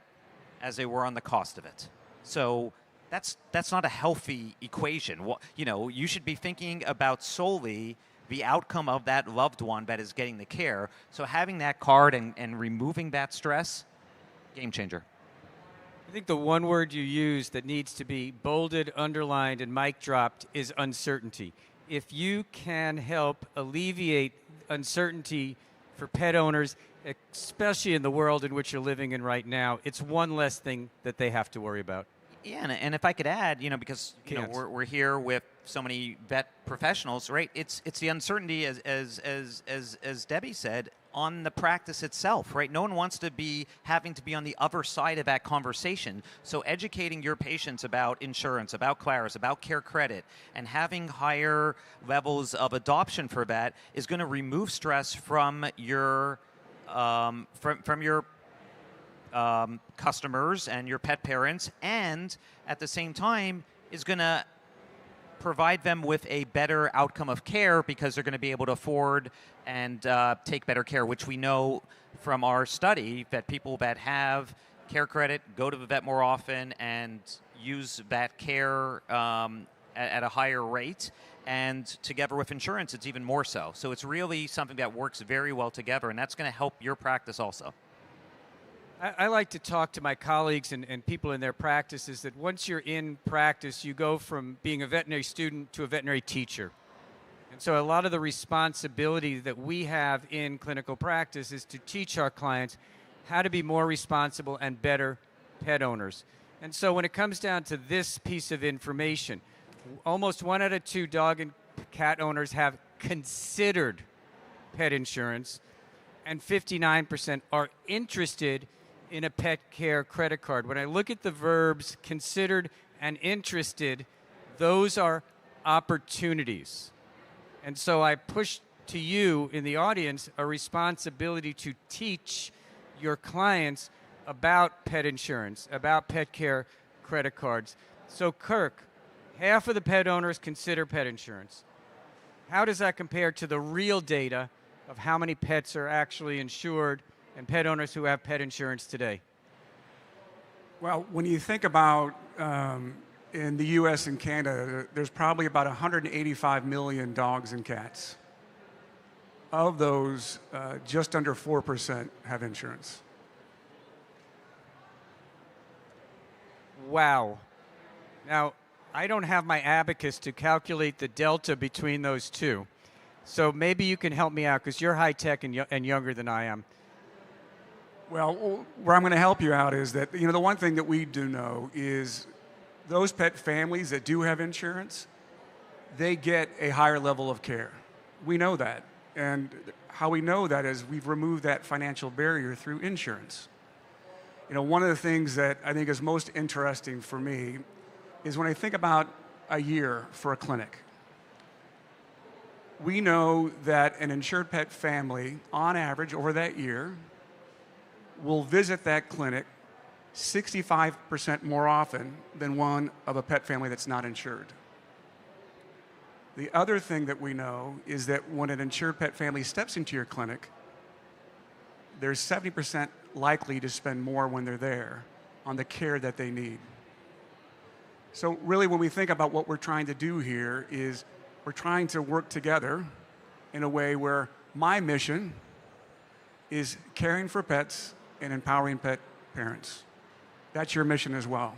as they were on the cost of it. So that's not a healthy equation. You should be thinking about solely the outcome of that loved one that is getting the care. So having that card and removing that stress, game changer. I think the one word you use that needs to be bolded, underlined, and mic dropped is uncertainty. If you can help alleviate uncertainty for pet owners, especially in the world in which you're living in right now, it's one less thing that they have to worry about. Yeah, and if I could add, because we're here with so many vet professionals, right? It's the uncertainty, as Debbie said, on the practice itself, right? No one wants to be having to be on the other side of that conversation. So educating your patients about insurance, about Claris, about Care Credit, and having higher levels of adoption for that is going to remove stress from your from your customers and your pet parents, and at the same time is going to provide them with a better outcome of care because they're going to be able to afford and take better care, which we know from our study that people that have Care Credit go to the vet more often and use that care at a higher rate. And together with insurance, it's even more so. So it's really something that works very well together, and that's going to help your practice also. I like to talk to my colleagues and people in their practices that once you're in practice, you go from being a veterinary student to a veterinary teacher. And so a lot of the responsibility that we have in clinical practice is to teach our clients how to be more responsible and better pet owners. And so when it comes down to this piece of information, almost 1 out of 2 dog and cat owners have considered pet insurance, and 59% are interested in a pet care credit card. When I look at the verbs considered and interested, those are opportunities. And so I push to you in the audience a responsibility to teach your clients about pet insurance, about pet care credit cards. So Kirk, half of the pet owners consider pet insurance. How does that compare to the real data of how many pets are actually insured and pet owners who have pet insurance today? Well, when you think about in the U.S. and Canada, there's probably about 185 million dogs and cats. Of those, just under 4% have insurance. Wow. Now, I don't have my abacus to calculate the delta between those two. So maybe you can help me out because you're high-tech and younger than I am. Well, where I'm going to help you out is that, the one thing that we do know is those pet families that do have insurance, they get a higher level of care. We know that. And how we know that is we've removed that financial barrier through insurance. One of the things that I think is most interesting for me is when I think about a year for a clinic. We know that an insured pet family, on average, over that year, will visit that clinic 65% more often than one of a pet family that's not insured. The other thing that we know is that when an insured pet family steps into your clinic, they're 70% likely to spend more when they're there on the care that they need. So really when we think about what we're trying to do here is we're trying to work together in a way where my mission is caring for pets and empowering pet parents. That's your mission as well.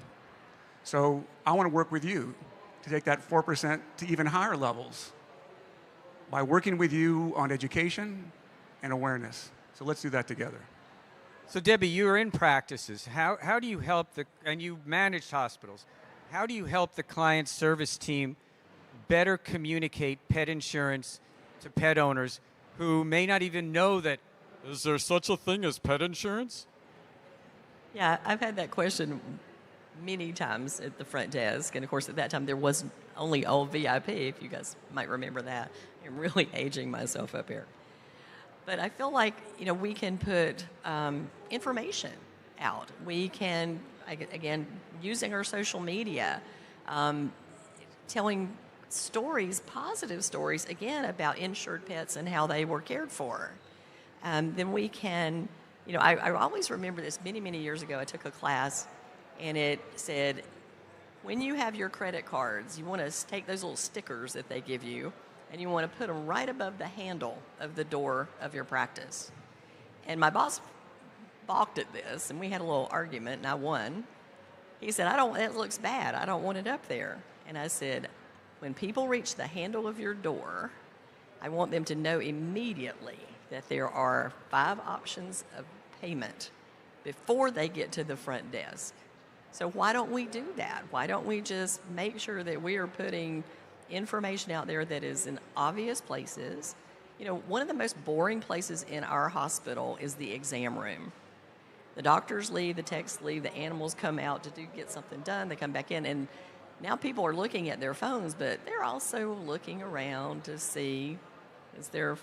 So I want to work with you to take that 4% to even higher levels by working with you on education and awareness. So let's do that together. So Debbie, you're in practices. How do you help and you manage hospitals, how do you help the client service team better communicate pet insurance to pet owners who may not even know that, is there such a thing as pet insurance? Yeah, I've had that question many times at the front desk. And of course, at that time, there was only old VIP, if you guys might remember that. I'm really aging myself up here. But I feel like, we can put information out. We can, again, using our social media, telling stories, positive stories, again, about insured pets and how they were cared for. Then we can, I always remember this many, many years ago. I took a class and it said, when you have your credit cards, you want to take those little stickers that they give you and you want to put them right above the handle of the door of your practice. And my boss balked at this, and we had a little argument, and I won. He said, that looks bad. I don't want it up there. And I said, when people reach the handle of your door, I want them to know immediately that there are 5 options of payment before they get to the front desk. So why don't we do that? Why don't we just make sure that we are putting information out there that is in obvious places? One of the most boring places in our hospital is the exam room. The doctors leave, the techs leave, the animals come out to get something done, they come back in, and now people are looking at their phones, but they're also looking around to see, is there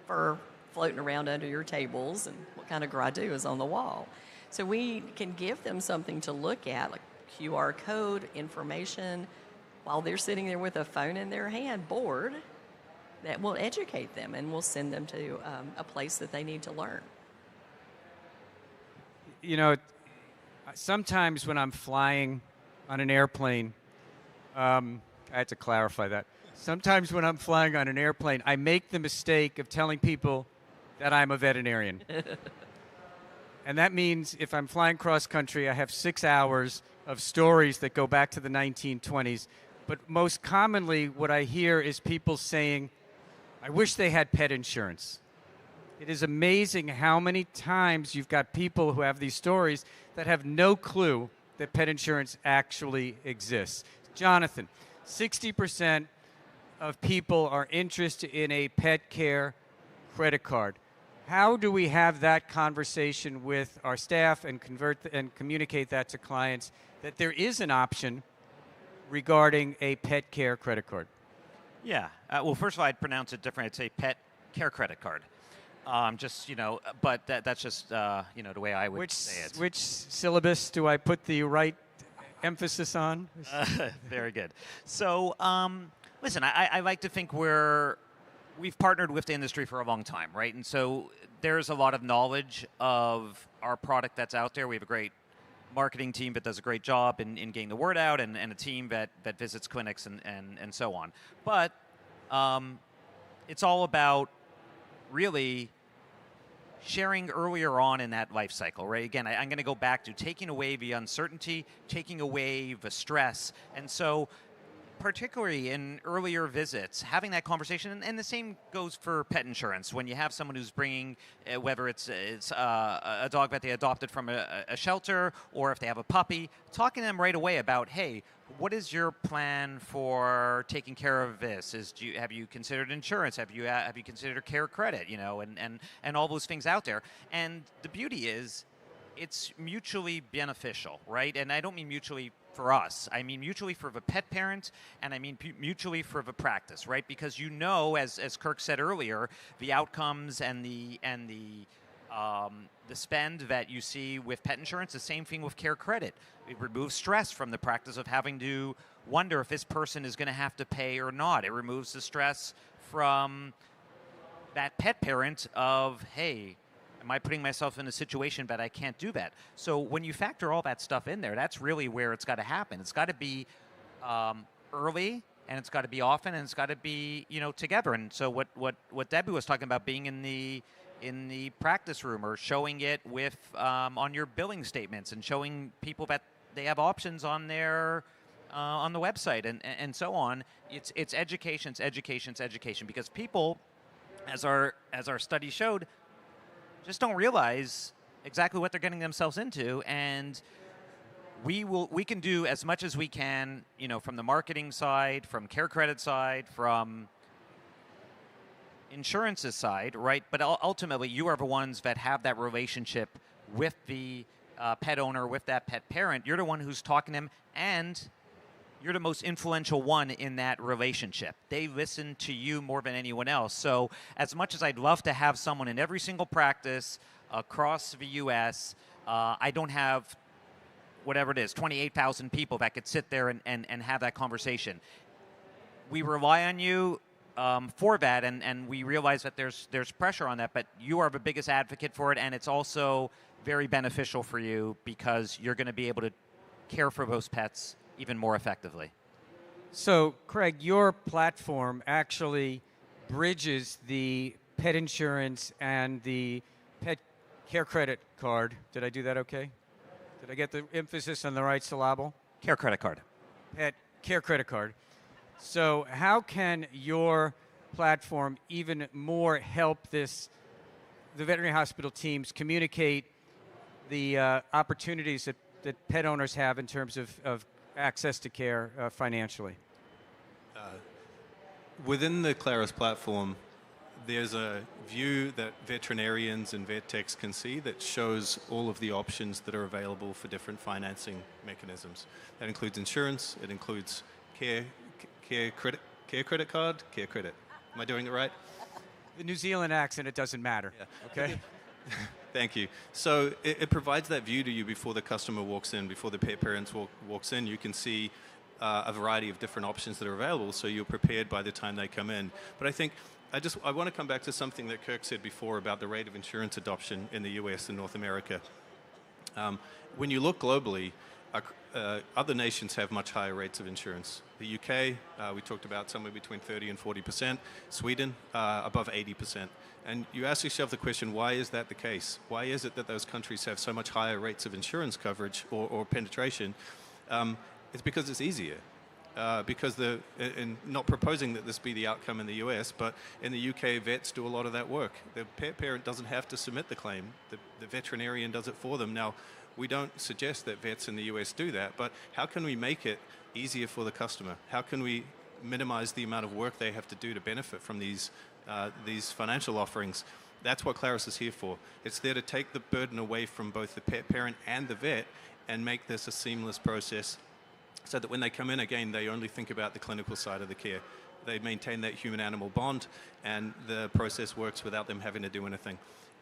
fur floating around under your tables, and what kind of gradu is on the wall? So we can give them something to look at, like QR code, information, while they're sitting there with a phone in their hand, bored, that will educate them and will send them to a place that they need to learn. Sometimes when I'm flying on an airplane, I had to clarify that. Sometimes when I'm flying on an airplane, I make the mistake of telling people that I'm a veterinarian. And that means if I'm flying cross country, I have 6 hours of stories that go back to the 1920s. But most commonly, what I hear is people saying, I wish they had pet insurance. It is amazing how many times you've got people who have these stories that have no clue that pet insurance actually exists. Jonathan, 60% of people are interested in a pet care credit card. How do we have that conversation with our staff and communicate that to clients that there is an option regarding a pet care credit card? Yeah. Well, first of all, I'd pronounce it different. I'd say pet care credit card. But that's just, the way I would say it. Which syllabus do I put the right emphasis on? Very good. So, listen, I like to think we've partnered with the industry for a long time, right? And so there's a lot of knowledge of our product that's out there. We have a great marketing team that does a great job in getting the word out, and a team that visits clinics and so on. But it's all about really sharing earlier on in that life cycle, right? Again, I'm going to go back to taking away the uncertainty, taking away the stress. And so particularly in earlier visits, having that conversation, and the same goes for pet insurance. When you have someone who's bringing, whether it's a dog that they adopted from a shelter, or if they have a puppy, talking to them right away about, hey, what is your plan for taking care of this? Have you considered insurance? Have you considered care credit? And all those things out there. And the beauty is, it's mutually beneficial, right? And I don't mean mutually for us. I mean mutually for the pet parent, and I mean mutually for the practice, right? Because as Kirk said earlier, the outcomes and the spend that you see with pet insurance, the same thing with care credit. It removes stress from the practice of having to wonder if this person is going to have to pay or not. It removes the stress from that pet parent of, hey, am I putting myself in a situation that I can't do that? So when you factor all that stuff in there, that's really where it's got to happen. It's got to be early, and it's got to be often, and it's got to be together. And so what Debbie was talking about, being in the in the practice room, or showing it with on your billing statements, and showing people that they have options on their on the website, and so on. It's education, it's education, it's education, because people, as our study showed, just don't realize exactly what they're getting themselves into. And we can do as much as we can, from the marketing side, from care credit side, from insurance's side, right? But ultimately, you are the ones that have that relationship with the pet owner, with that pet parent. You're the one who's talking to them, and you're the most influential one in that relationship. They listen to you more than anyone else. So as much as I'd love to have someone in every single practice across the U.S., I don't have, whatever it is, 28,000 people that could sit there and have that conversation. We rely on you for that, and we realize that there's pressure on that, but you are the biggest advocate for it, and it's also very beneficial for you because you're going to be able to care for those pets even more effectively. So, Craig, your platform actually bridges the pet insurance and the pet care credit card. Did I do that okay? Did I get the emphasis on the right syllable? Care credit card. Pet care credit card. So how can your platform even more help the veterinary hospital teams communicate the opportunities that pet owners have in terms of access to care financially? Within the Claris platform, there's a view that veterinarians and vet techs can see that shows all of the options that are available for different financing mechanisms. That includes insurance, it includes care credit card, care credit. Am I doing it right? The New Zealand accent, it doesn't matter. Yeah. Okay? Thank you. So it provides that view to you before the customer walks in, before the pet parent walks in. You can see a variety of different options that are available, so you're prepared by the time they come in. But I think I want to come back to something that Kirk said before about the rate of insurance adoption in the US and North America. When you look globally, other nations have much higher rates of insurance. The UK, we talked about somewhere between 30 and 40%. Sweden, above 80%. And you ask yourself the question, why is that the case? Why is it that those countries have so much higher rates of insurance coverage or penetration? It's because it's easier. And not proposing that this be the outcome in the US, but in the UK, vets do a lot of that work. The pet parent doesn't have to submit the claim. The veterinarian does it for them. Now, we don't suggest that vets in the US do that, but how can we make it easier for the customer? How can we minimize the amount of work they have to do to benefit from these financial offerings? That's what Claris is here for. It's there to take the burden away from both the pet parent and the vet and make this a seamless process, so that when they come in again, they only think about the clinical side of the care. They maintain that human-animal bond, and the process works without them having to do anything.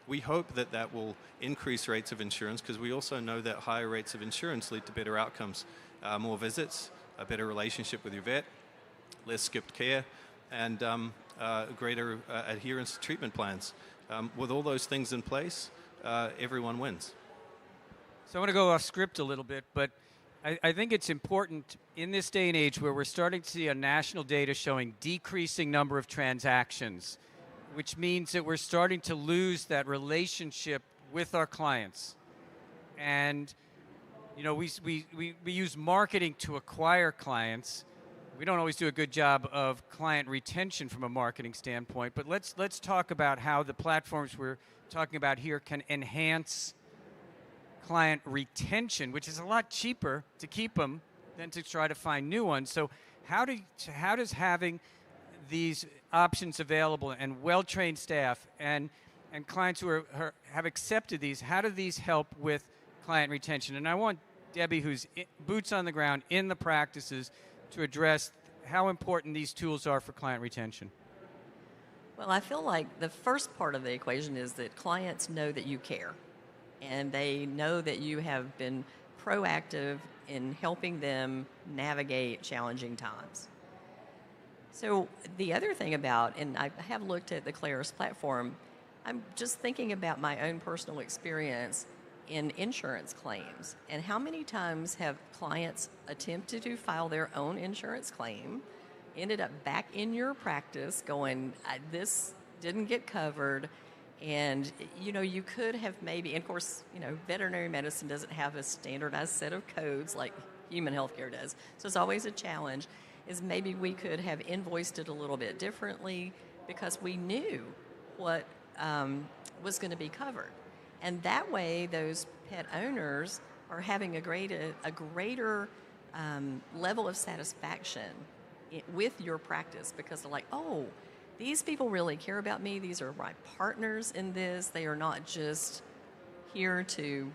We hope that that will increase rates of insurance, because we also know that higher rates of insurance lead to better outcomes, more visits, a better relationship with your vet, less skipped care, and greater adherence to treatment plans. With all those things in place, everyone wins. So I want to go off script a little bit, but I think it's important in this day and age where we're starting to see a national data showing decreasing number of transactions, which means that we're starting to lose that relationship with our clients. And, we use marketing to acquire clients. We don't always do a good job of client retention from a marketing standpoint, but let's talk about how the platforms we're talking about here can enhance client retention, which is a lot cheaper to keep them than to try to find new ones. So how does having these options available and well-trained staff and clients who have accepted these, how do these help with client retention? And I want Debbie, who's boots on the ground in the practices, to address how important these tools are for client retention. Well, I feel like the first part of the equation is that clients know that you care, and they know that you have been proactive in helping them navigate challenging times. So the other thing about, and I have looked at the Claris platform, I'm just thinking about my own personal experience in insurance claims, and how many times have clients attempted to file their own insurance claim, ended up back in your practice going, this didn't get covered, And, you could have maybe, and of course, veterinary medicine doesn't have a standardized set of codes like human healthcare does. So it's always a challenge, is maybe we could have invoiced it a little bit differently because we knew what was going to be covered. And that way, those pet owners are having a greater level of satisfaction with your practice, because they're like, oh, these people really care about me. These are my partners in this. They are not just here to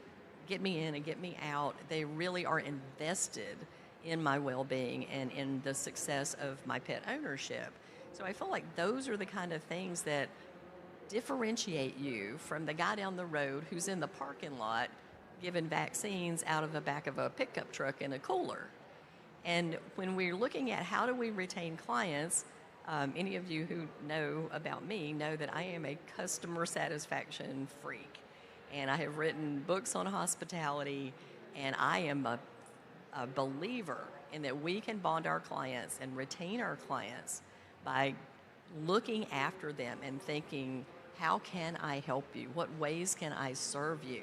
get me in and get me out. They really are invested in my well-being and in the success of my pet ownership. So I feel like those are the kind of things that differentiate you from the guy down the road who's in the parking lot giving vaccines out of the back of a pickup truck in a cooler. And when we're looking at how do we retain clients, any of you who know about me know that I am a customer satisfaction freak. And I have written books on hospitality, and I am a believer in that we can bond our clients and retain our clients by looking after them and thinking, how can I help you? What ways can I serve you?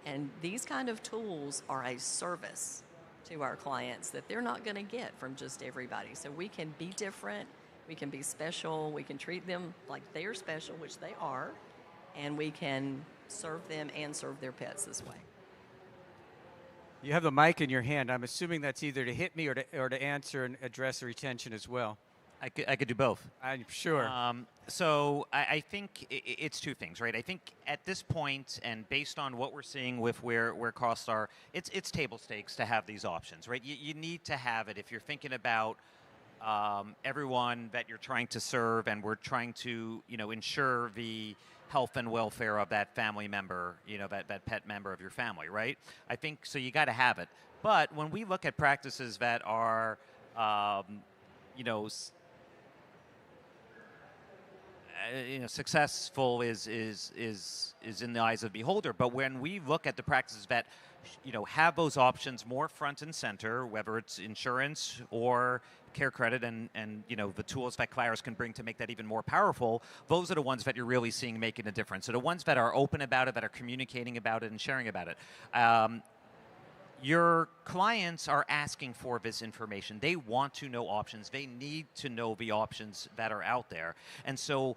And these kind of tools are a service to our clients that they're not going to get from just everybody. So we can be different, we can be special, we can treat them like they're special, which they are, and we can serve them and serve their pets this way. You have the mic in your hand. I'm assuming that's either to hit me or to answer and address retention as well. I could do both. I'm sure. So I think it's two things, right? I think at this point, and based on what we're seeing with where costs are, it's table stakes to have these options, right? You need to have it if you're thinking about everyone that you're trying to serve, and we're trying to ensure the health and welfare of that family member, that pet member of your family, right? I think so. You got to have it. But when we look at practices that are successful is in the eyes of the beholder. But when we look at the practices that have those options more front and center, whether it's insurance or care credit and the tools that Claris can bring to make that even more powerful, those are the ones that you're really seeing making a difference. So the ones that are open about it, that are communicating about it and sharing about it. Your clients are asking for this information. They want to know options. They need to know the options that are out there. And so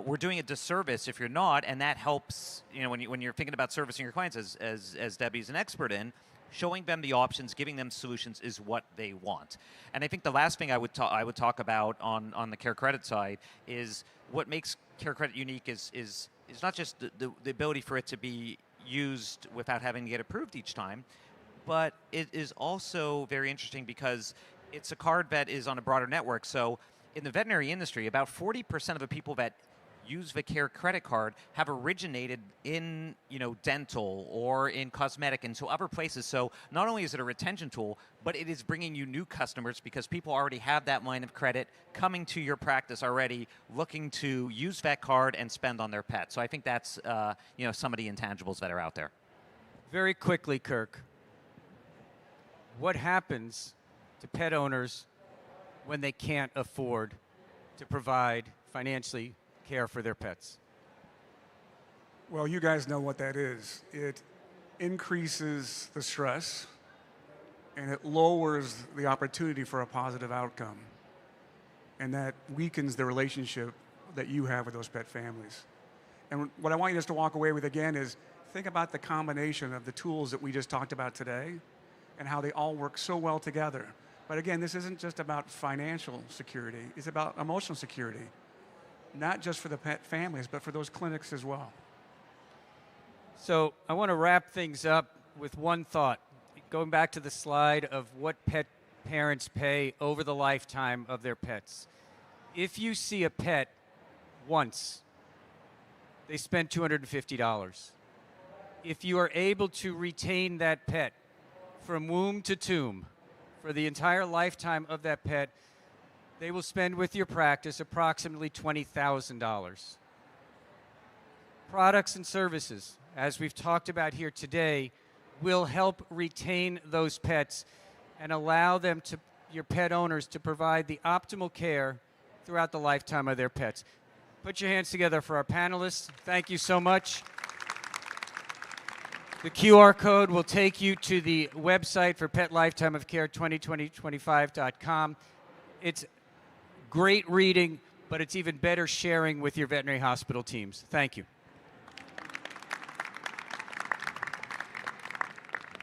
we're doing a disservice if you're not, and that helps, when you're thinking about servicing your clients, as Debbie's an expert in, showing them the options, giving them solutions is what they want. And I think the last thing I would talk about on the care credit side is what makes care credit unique is not just the ability for it to be used without having to get approved each time, but it is also very interesting because it's a card that is on a broader network. So in the veterinary industry, about 40% of the people that use the care credit card have originated in dental or in cosmetic and so other places. So not only is it a retention tool, but it is bringing you new customers because people already have that line of credit coming to your practice already, looking to use that card and spend on their pet. So I think that's some of the intangibles that are out there. Very quickly, Kirk, what happens to pet owners when they can't afford to provide financially care for their pets? Well, you guys know what that is. It increases the stress, and it lowers the opportunity for a positive outcome. And that weakens the relationship that you have with those pet families. And what I want you just to walk away with again is think about the combination of the tools that we just talked about today and how they all work so well together. But again, this isn't just about financial security. It's about emotional security, not just for the pet families, but for those clinics as well. So I want to wrap things up with one thought. Going back to the slide of what pet parents pay over the lifetime of their pets. If you see a pet once, they spend $250. If you are able to retain that pet from womb to tomb for the entire lifetime of that pet, they will spend with your practice approximately $20,000. Products and services, as we've talked about here today, will help retain those pets and allow them your pet owners to provide the optimal care throughout the lifetime of their pets. Put your hands together for our panelists. Thank you so much. The QR code will take you to the website for Pet Lifetime of Care 202025.com. It's great reading, but it's even better sharing with your veterinary hospital teams. Thank you.